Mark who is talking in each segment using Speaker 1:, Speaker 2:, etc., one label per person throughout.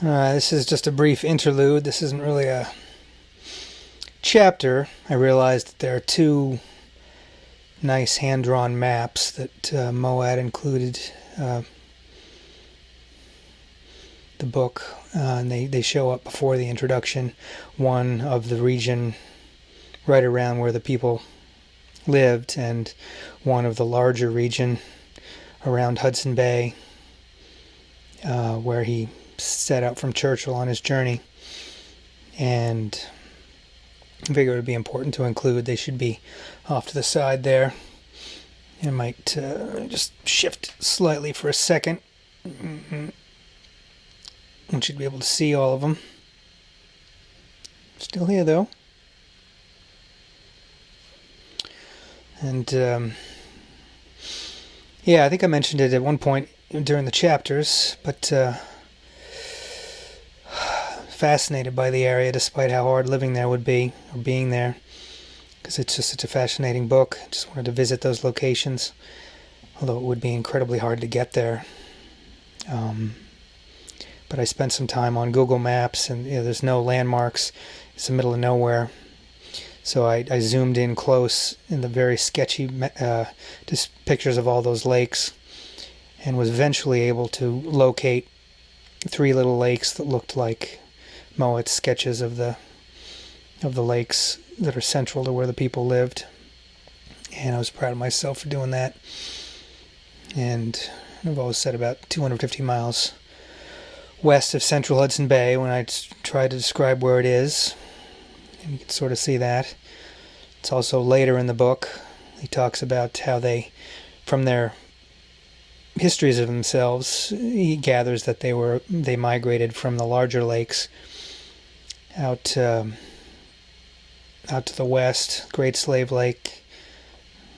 Speaker 1: This is just a brief interlude. This isn't really a chapter. I realized that there are two nice hand-drawn maps that Mowat included the book, and they show up before the introduction. One of the region right around where the people lived, and one of the larger region around Hudson Bay, where he set out from Churchill on his journey. And I figured it would be important to include. They should be off to the side there. I might just shift slightly for a second. You should be able to see all of them. Still here though. And yeah, I think I mentioned it at one point during the chapters, but fascinated by the area despite how hard living there would be, or being there, because it's just such a fascinating book. I just wanted to visit those locations, although it would be incredibly hard to get there. But I spent some time on Google Maps, and there's no landmarks. It's the middle of nowhere. So I zoomed in close in the very sketchy just pictures of all those lakes, and was eventually able to locate 3 little lakes that looked like Mowat's sketches of the lakes that are central to where the people lived. And I was proud of myself for doing that. And I've always said about 250 miles west of central Hudson Bay when I try to describe where it is. And you can sort of see that. It's also later in the book. He talks about how they, from their histories of themselves, he gathers that they migrated from the larger lakes out to the west, Great Slave Lake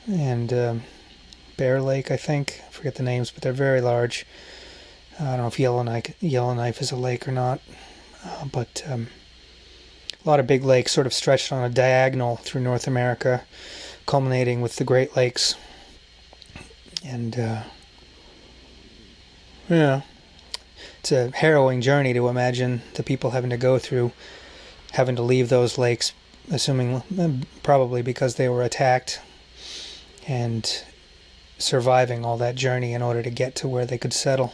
Speaker 1: and Bear Lake, I think. I forget the names, but they're very large. I don't know if Yellowknife is a lake or not, but a lot of big lakes sort of stretched on a diagonal through North America, culminating with the Great Lakes. And yeah, it's a harrowing journey to imagine the people having to go through, having to leave those lakes, assuming probably because they were attacked, and surviving all that journey in order to get to where they could settle.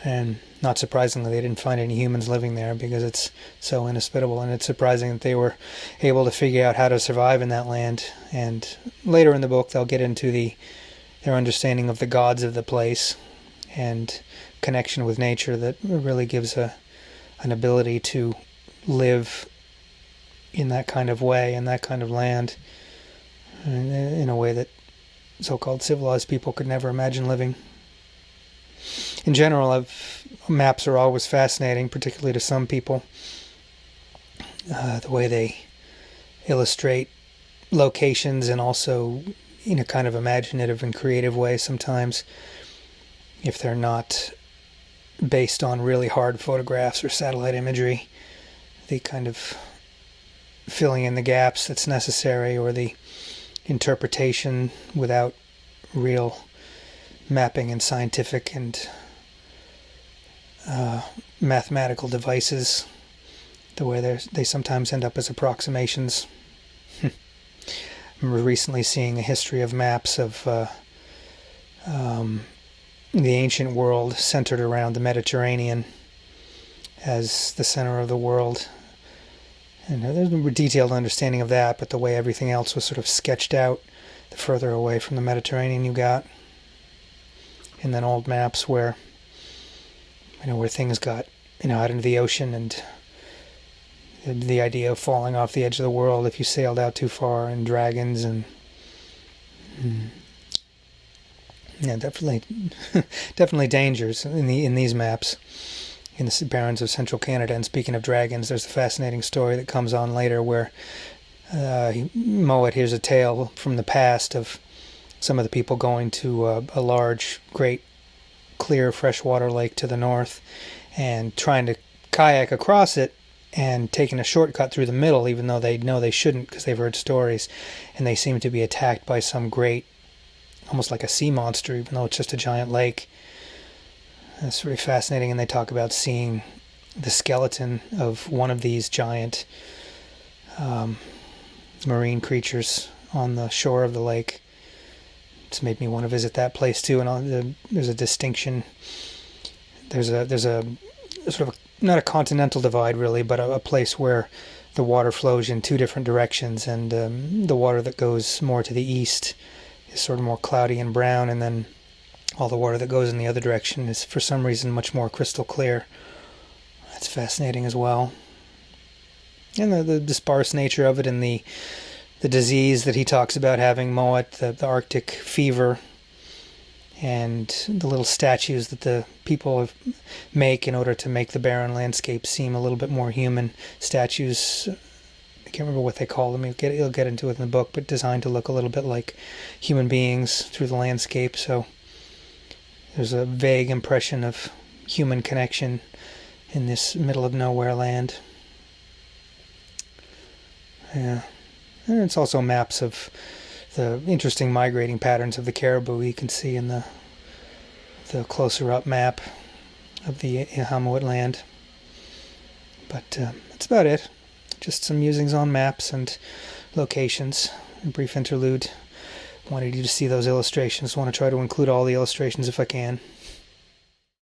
Speaker 1: And not surprisingly, they didn't find any humans living there because it's so inhospitable, and it's surprising that they were able to figure out how to survive in that land. And later in the book, they'll get into their understanding of the gods of the place and connection with nature that really gives an ability to live in that kind of way, in that kind of land, in a way that so-called civilized people could never imagine living. In general, maps are always fascinating, particularly to some people. The way they illustrate locations, and also in a kind of imaginative and creative way sometimes, if they're not based on really hard photographs or satellite imagery. The kind of filling in the gaps that's necessary, or the interpretation without real mapping and scientific and mathematical devices, the way they sometimes end up as approximations. I remember recently seeing a history of maps of the ancient world centered around the Mediterranean as the center of the world. And there's a detailed understanding of that, but the way everything else was sort of sketched out, the further away from the Mediterranean you got. And then old maps where things got out into the ocean, and the idea of falling off the edge of the world if you sailed out too far, and dragons and yeah, definitely dangers in these maps in the Barrens of Central Canada. And speaking of dragons, there's a fascinating story that comes on later where Mowat hears a tale from the past of some of the people going to a large, great, clear freshwater lake to the north and trying to kayak across it, and taking a shortcut through the middle, even though they know they shouldn't because they've heard stories. And they seem to be attacked by some great, almost like a sea monster, even though it's just a giant lake. That's very fascinating. And they talk about seeing the skeleton of one of these giant marine creatures on the shore of the lake. It's made me want to visit that place too. And there's a distinction. There's a sort of not a continental divide really, but a place where the water flows in two different directions, and the water that goes more to the east is sort of more cloudy and brown, and then all the water that goes in the other direction is for some reason much more crystal clear. That's fascinating as well. And the sparse nature of it, and the disease that he talks about having, Mowat, the Arctic fever, and the little statues that the people make in order to make the barren landscape seem a little bit more human. Statues, I can't remember what they call them, he'll get into it in the book, but designed to look a little bit like human beings through the landscape. So there's a vague impression of human connection in this middle of nowhere land. Yeah. And it's also maps of the interesting migrating patterns of the caribou you can see in the closer up map of the Mowat land. But that's about it. Just some musings on maps and locations. A brief interlude. Wanted you to see those illustrations. Want to try to include all the illustrations if I can.